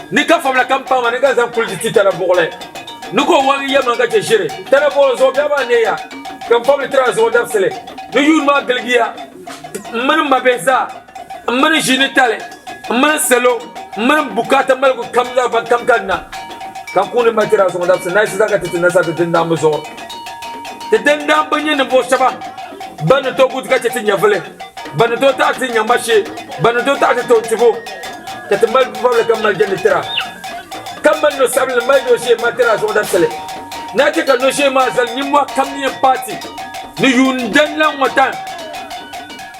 Ni ka famla kam pama ne ga zam pul ti tala bole. No go wa ya manga che jere. Tala bole zo ba ba ne ya. Kam famla terrasse wa dafsele. No yun ma galgiya. Man ma beza. Man jini tale. Man selo. Man bukata mal ko kam la ba kam kanna. Kam ku ne ma terrasse wa dafsele. Na shi zaka titina sa titina mo zo. Titina banye ne bo shaba. Bana to gut kace tin yavle bana to ta tin yamashe bana to ta to tibo tatmal bawle kamal janitra kamal no sabl mal do she matira so da tele na ce ka no she ma zal ni mo kam ni party ni yundan lan watan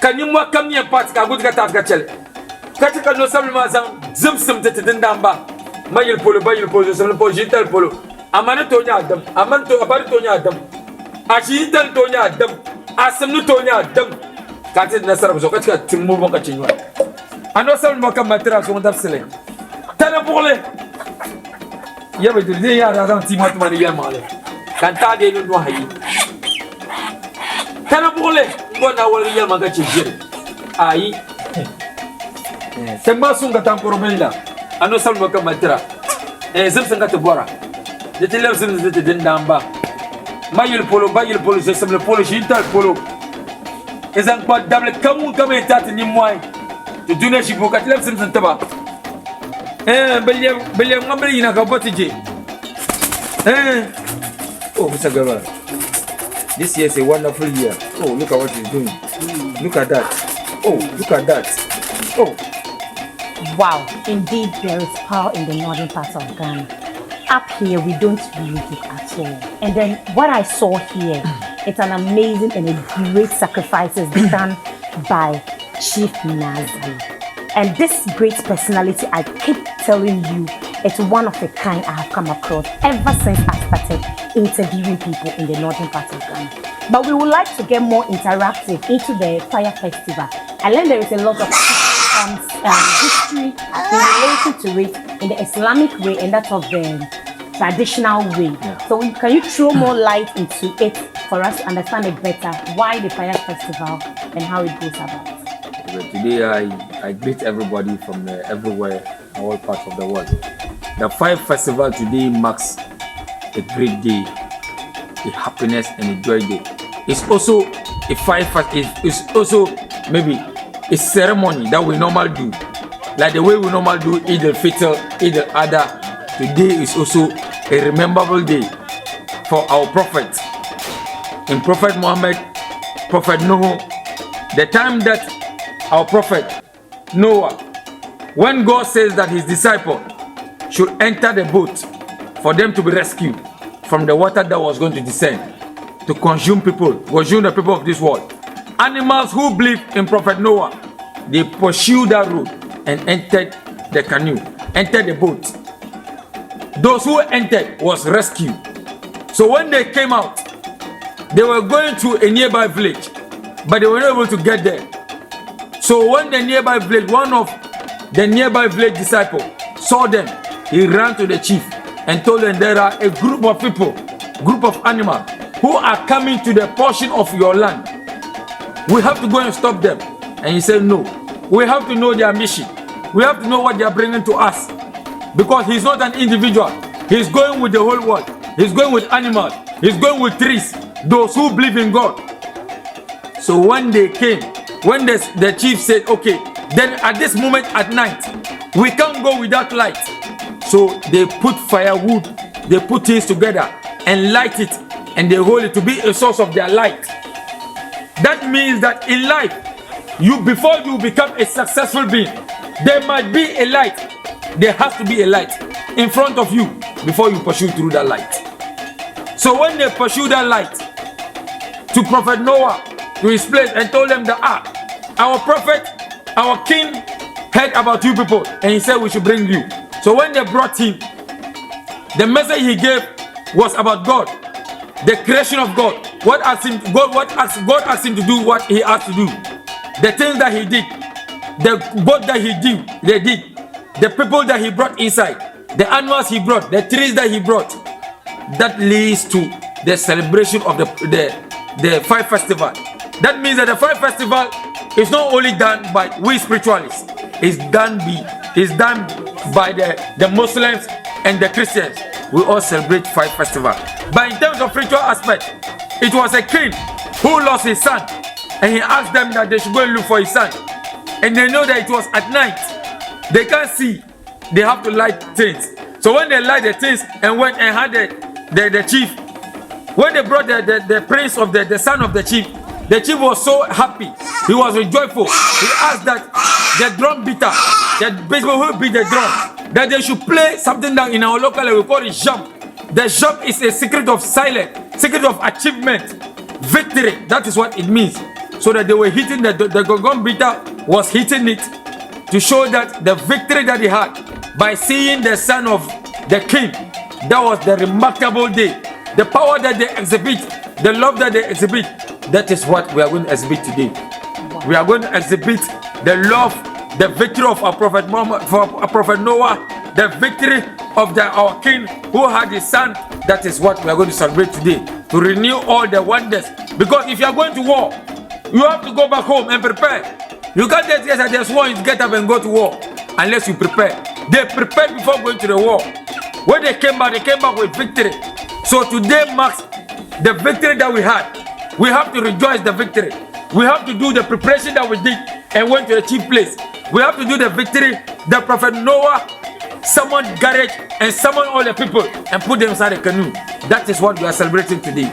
kan ni mo kam ni party ka gut ka ta ka tele ka ce ka no sabl ma zan zimsim ta tin damba mayil polo bayil polo sabl polo jital polo amana to nya adam aman to abar to nya adam a shi tal to nya adam asam no tonya dam kati nasara zo katika timu bonga chinywa ando sal mo kam matira so ndafsele tana bole yabe de ya da dan timu atmani ya male kan ta de no hayi tana bole ngona wali ya manga chijire ayi semba sunga tamporo mela ando sal mo kam matira zimsanga to bora de tilem zimzim de dindamba Mayil polo, je sais le polo, j'ai le polo. Et ça pas d'able comme état ni moi. Tu donnes chez vous quand tu l'aimes taba. Belle ngambeli na ka botije. Oh, Mr. Gaba. This year is a wonderful year. Oh, look at what he's doing. Look at that. Oh, look at that. Oh. Wow, indeed there is power in the northern part of Ghana. Up here, we don't really look at all. And then what I saw here, it's an amazing and a great sacrifices done by Chief Naa Zali. And this great personality, I keep telling you, it's one of a kind I have come across ever since I started interviewing people in the northern part of Ghana. But we would like to get more interactive into the Fire Festival. I learned there is a lot of history in relation to it in the Islamic way, and that of the traditional way. So can you throw more light into it for us to understand it better? Why the fire festival and how it goes about? Today I greet everybody from everywhere, all parts of the world. The fire festival today marks a great day, a happiness and a joy day. It's also a fire festival. It's also maybe a ceremony that we normally do, like the way we normally do Eid al-Fitr, Eid al-Adha. Today is also a rememberable day for our prophet. In Prophet Muhammad, Prophet Noah, the time that our prophet Noah, when God says that his disciple should enter the boat for them to be rescued from the water that was going to descend to consume the people of this world. Animals who believe in Prophet Noah, they pursued that route and entered the canoe, entered the boat. Those who entered was rescued. So when they came out, they were going to a nearby village, but they were not able to get there. So when the nearby village, one of the nearby village disciples saw them, he ran to the chief and told them there are a group of people, group of animals who are coming to the portion of your land. We have to go and stop them. And he said, no, we have to know their mission. We have to know what they are bringing to us. Because he's not an individual. He's going with the whole world. He's going with animals. He's going with trees. Those who believe in God. So when they came, when the chief said, okay, then at this moment at night, we can't go without light. So they put firewood, they put things together and light it, and they hold it to be a source of their light. That means that in life, before you become a successful being, there might be a light. There has to be a light in front of you before you pursue through that light. So when they pursue that light to Prophet Noah, to his place, and told them that our prophet, our king heard about you people, and he said we should bring you. So when they brought him, the message he gave was about God, the creation of God. God asked him to do what he asked to do. The things that he did, the boat that he did, the people that he brought inside, the animals he brought, the trees that he brought. That leads to the celebration of the fire festival. That means that the fire festival is not only done by we spiritualists, it's done by the Muslims and the Christians. We all celebrate fire festival. But in terms of ritual aspect, it was a king who lost his son, and he asked them that they should go and look for his son. And they know that it was at night. They can't see. They have to light things. So when they light the things and went and had the chief, when they brought the prince of the son of the chief was so happy. He was joyful. He asked that the drum beater, the people who beat the drum, that they should play something that in our local we call it jump. The jump is a secret of silence, secret of achievement, victory. That is what it means. So that they were hitting the gong beater was hitting it to show that the victory that he had by seeing the son of the king. That was the remarkable day. The power that they exhibit, the love that they exhibit, that is what we are going to exhibit today. We are going to exhibit the love, the victory of our prophet Muhammad, for our prophet Noah, the victory of our king who had his son. That is what we are going to celebrate today, to renew all the wonders. Because if you are going to war, you have to go back home and prepare. You can't just say that there's war, you get up and go to war unless you prepare. They prepared before going to the war. When they came back with victory. So today marks the victory that we had. We have to rejoice the victory. We have to do the preparation that we did and went to the chief place. We have to do the victory that Prophet Noah summoned courage and summoned all the people and put them inside the canoe. That is what we are celebrating today.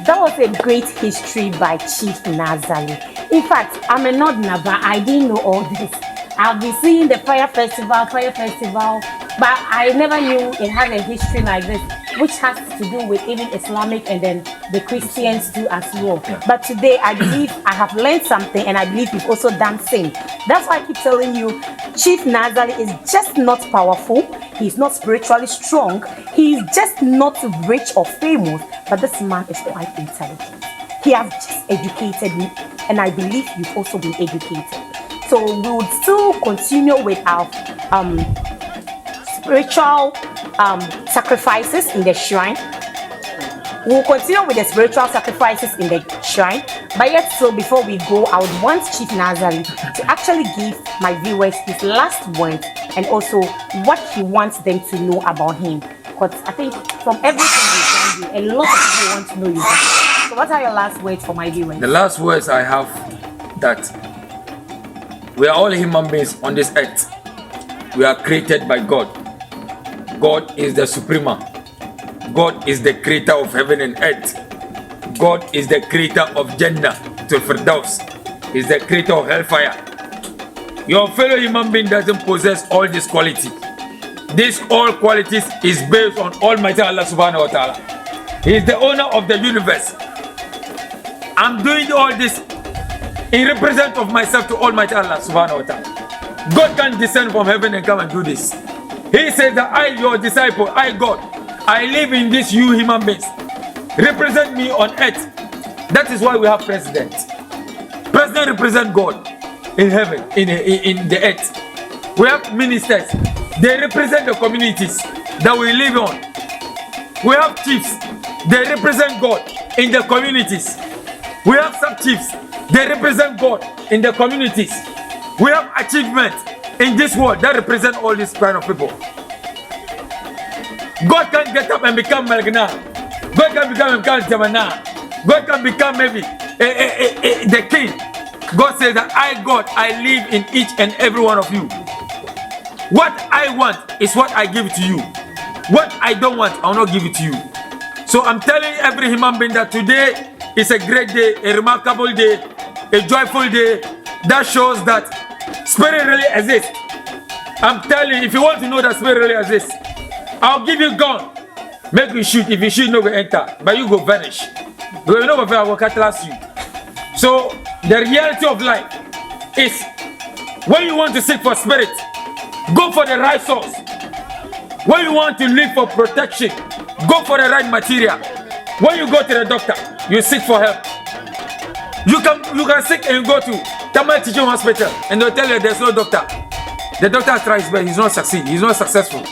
That was a great history by Chief Naa Zali. In fact, I'm a Northerner, but I didn't know all this. I've been seeing the fire festival, but I never knew it had a history like this, which has to do with even Islamic and then the Christians too as well. Yeah. But today I believe I have learned something, and I believe you've also done same. That's why I keep telling you, Chief Naa Zali is just not powerful. He's not spiritually strong. He's just not rich or famous, but this man is quite intelligent. He has just educated me, and I believe you've also been educated. So we would still continue with our spiritual sacrifices in the shrine. We'll continue with the spiritual sacrifices in the shrine, but yet so before we go, I would want Chief Naa Zali to actually give my viewers his last words and also what he wants them to know about him. Because I think from everything we've done here, a lot of people want to know you. So what are your last words for my viewers? The last words I have that we are all human beings on this earth. We are created by God. God is the suprema. God is the creator of heaven and earth. God is the creator of Jannah to Firdaus. He's the creator of hellfire. Your fellow human being doesn't possess all these qualities. These all qualities is based on Almighty Allah subhanahu wa ta'ala. He is the owner of the universe. I'm doing all this in represent of myself to Almighty Allah subhanahu wa ta'ala. God can descend from heaven and come and do this. He says that I, your disciple, I God, I live in this you human beings. Represent me on earth. That is why we have president. President represent God in heaven, in the earth. We have ministers. They represent the communities that we live on. We have chiefs. They represent God in the communities. We have sub-chiefs. They represent God in the communities. We have achievements in this world that represent all these kind of people. God can get up and become Malgna. God can become Jamana. God can become maybe the king. God says that I, God, I live in each and every one of you. What I want is what I give to you. What I don't want, I will not give it to you. So I'm telling every human being that today is a great day, a remarkable day, a joyful day that shows that spirit really exists. I'm telling you, if you want to know that spirit really exists, I'll give you gun. Make you shoot. If you shoot, no go enter. But you go vanish. Because you know what I will catalyze you. So the reality of life is when you want to seek for spirit, go for the right source. When you want to live for protection, go for the right material. When you go to the doctor, you seek for help. You can seek and you go to Tamil Teaching Hospital and they'll tell you there's no doctor. The doctor tries but he's not succeed. He's not successful.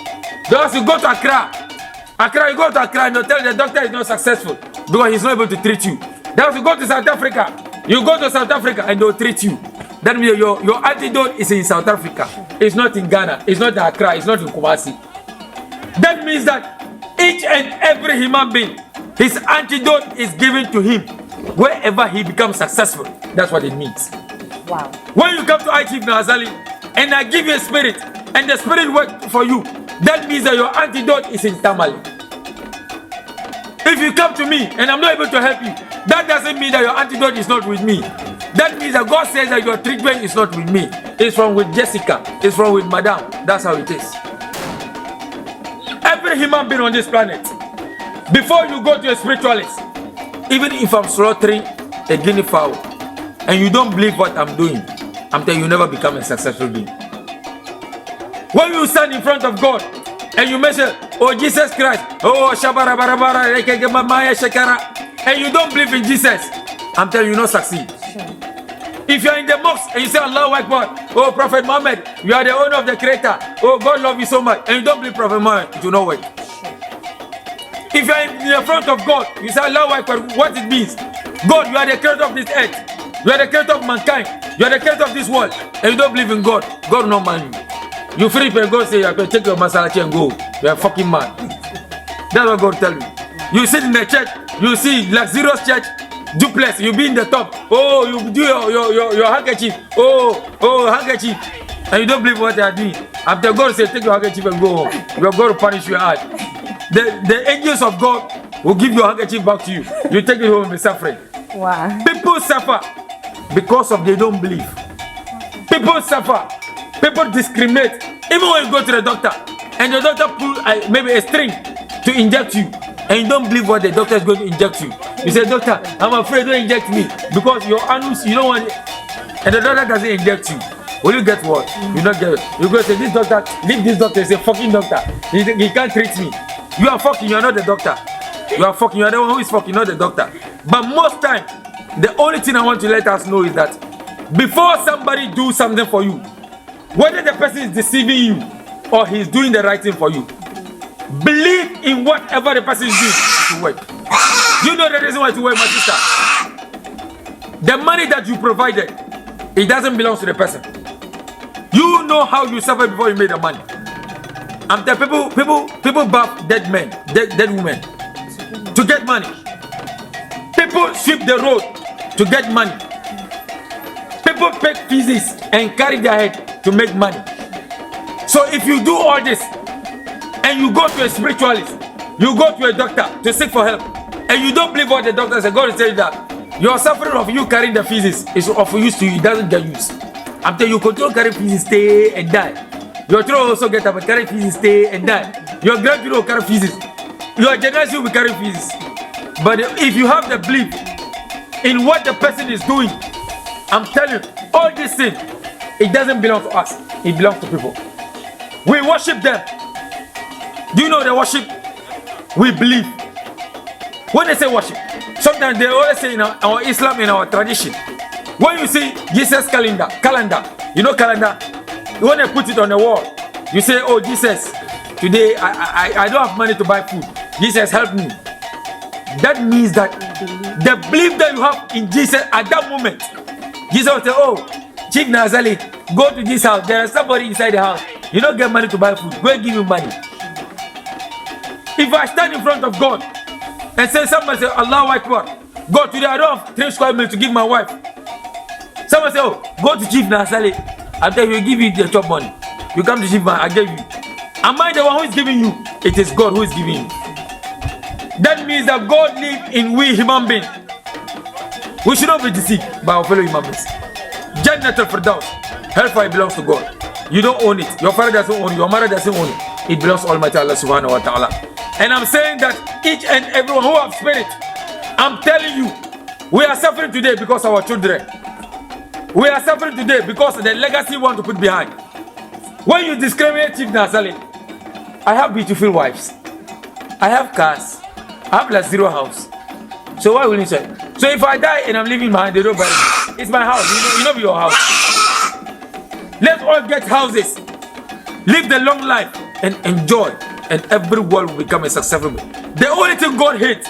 Thus you go to Accra. You go to Accra and they'll tell you the doctor is not successful because he's not able to treat you. Thus you go to South Africa. You go to South Africa and they'll treat you. That means your antidote is in South Africa. It's not in Ghana. It's not in Accra. It's not in Kumasi. That means that each and every human being, his antidote is given to him wherever he becomes successful. That's what it means. Wow. When you come to Chief Naa Zali and I give you a spirit and the spirit works for you, that means that your antidote is in Tamale. If you come to me and I'm not able to help you, that doesn't mean that your antidote is not with me. That means that God says that your treatment is not with me. It's from with Jessica. It's from with Madame. That's how it is. Every human being on this planet, before you go to a spiritualist, even if I'm slaughtering a guinea fowl and you don't believe what I'm doing, I'm telling you, never become a successful being. When you stand in front of God and you mention, oh Jesus Christ, oh Shabara Barabara, Shakara, and you don't believe in Jesus, I'm telling you, not succeed. If you're in the mosque and you say Allahu Akbar, oh Prophet Muhammad, you are the owner of the creator, oh God love you so much, and you don't believe Prophet Muhammad, it will not work. If you're in the front of God, you say Allahu Akbar, what it means? God, you are the creator of this earth, you are the creator of mankind, you are the creator of this world, and you don't believe in God, God will not man you. You free and God say, you can take your masalachi and go. You are fucking mad. That's what God tell you. You sit in the church, you see luxurious church, duplex, you be in the top. Oh, you do your handkerchief. Oh, handkerchief. And you don't believe what they are doing. After God say, take your handkerchief and go home. You are going to punish your heart. The angels of God will give your handkerchief back to you. You take it home and be suffering. Wow. People suffer because of they don't believe. People suffer. People discriminate. Even when you go to the doctor and the doctor pull maybe a string to inject you and you don't believe what the doctor is going to inject you. You say, doctor, I'm afraid, don't inject me because your anus, you don't want it. And the doctor doesn't inject you. Will you get what? You not get it. You go say, this doctor, leave this doctor. He's a fucking doctor. He can't treat me. You are fucking, you are not the doctor. You are fucking, you are the one who is fucking, not the doctor. But most time, the only thing I want to let us know is that before somebody do something for you, whether the person is deceiving you or he's doing the right thing for you, Believe in whatever the person is doing to work. You know the reason why to work, my sister? The money that you provided, it doesn't belong to the person. You know how you suffered before you made the money. I'm telling people bath dead men, dead women to get money. People sweep the road to get money. People pay fees and carry their head to make money. So if you do all this and you go to a spiritualist, you go to a doctor to seek for help, and you don't believe what the doctor said, God will tell you that your suffering of you carrying the fees is of use to you, it doesn't get used. I'm telling you, control carry fees, stay and die. Your children also get up and carry fees, stay and die. Your grandchildren will carry fees. Your generation will carry fees. But if you have the belief in what the person is doing, I'm telling you, all these things, it doesn't belong to us. It belongs to people. We worship them. Do you know the worship? We believe. When they say worship, sometimes they always say in our Islam, in our tradition, when you see Jesus calendar, you know calendar, when they put it on the wall, you say, oh Jesus, today I don't have money to buy food. Jesus, help me. That means that the belief that you have in Jesus at that moment, Jesus will say, oh, Chief Naa Zali, go to this house. There is somebody inside the house. You don't get money to buy food. Go and give you money. If I stand in front of God and say, somebody say, Allahu Akbar, God, today I don't have 3 square meals to give my wife. Someone say, oh, go to Chief Naa Zali. I'll tell you, give you the job money. You come to Chief Man, I gave you. Am I the one who is giving you? It is God who is giving you. That means that God lives in we human beings. We should not be deceived by our fellow human beings. Jannat al-Firdaus, hellfire belongs to God. You don't own it. Your father doesn't own it. Your mother doesn't own it. It belongs to Almighty Allah subhanahu wa ta'ala. And I'm saying that each and everyone who have spirit, I'm telling you, we are suffering today because of our children. We are suffering today because of the legacy we want to put behind. When you discriminate Chief Naa Zali, I have beautiful wives. I have cars. I have like 0 house. So why will you say? So if I die and I'm leaving behind, they don't bury me. It's my house. You know your house. Let's all get houses. Live the long life and enjoy. And everyone will become a successful. The only thing God hates,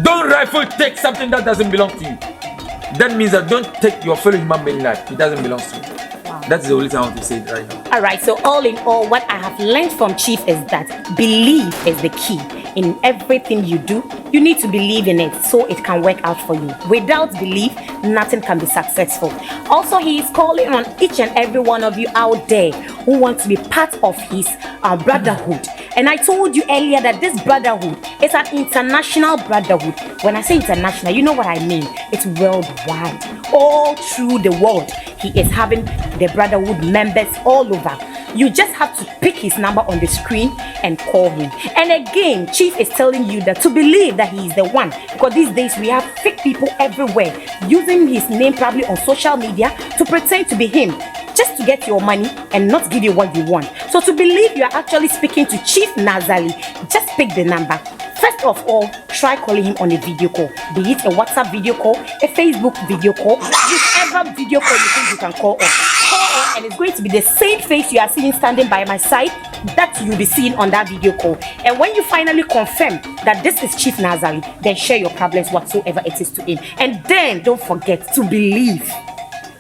don't rifle take something that doesn't belong to you. That means that don't take your fellow human being life. It doesn't belong to you. Wow. That's the only thing I want to say right now. Alright, so all in all, what I have learned from Chief is that belief is the key. In everything you do, you need to believe in it so it can work out for you. Without belief, nothing can be successful. Also, he is calling on each and every one of you out there who want to be part of his brotherhood. And I told you earlier that this brotherhood is an international brotherhood. When I say international, you know what I mean. It's worldwide. All through the world, he is having the brotherhood members all over. You just have to pick his number on the screen and call him. And again, Chief is telling you that to believe that he is the one, because these days we have fake people everywhere using his name probably on social media to pretend to be him, just to get your money and not give you what you want. So to believe you are actually speaking to Chief Naa Zali, just pick the number. First of all, try calling him on a video call, be it a WhatsApp video call, a Facebook video call, whichever video call you think you can call on. And it's going to be the same face you are seeing standing by my side that you'll be seeing on that video call. And when you finally confirm that this is Chief Naa Zali, then share your problems whatsoever it is to him. And then don't forget to believe.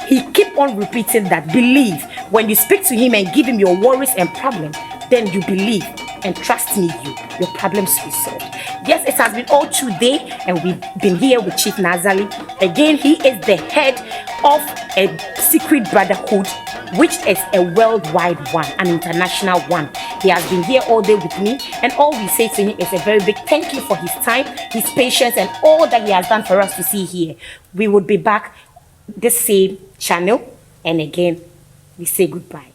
He keep on repeating that believe. When you speak to him and give him your worries and problems, then you believe. And trust me, your problems will be solved. Yes, it has been all through day, and we've been here with Chief Naa Zali. Again, he is the head of a secret brotherhood, which is a worldwide one, an international one. He has been here all day with me, and all we say to him is a very big thank you for his time, his patience, and all that he has done for us to see here. We would be back the same channel, and again, we say goodbye.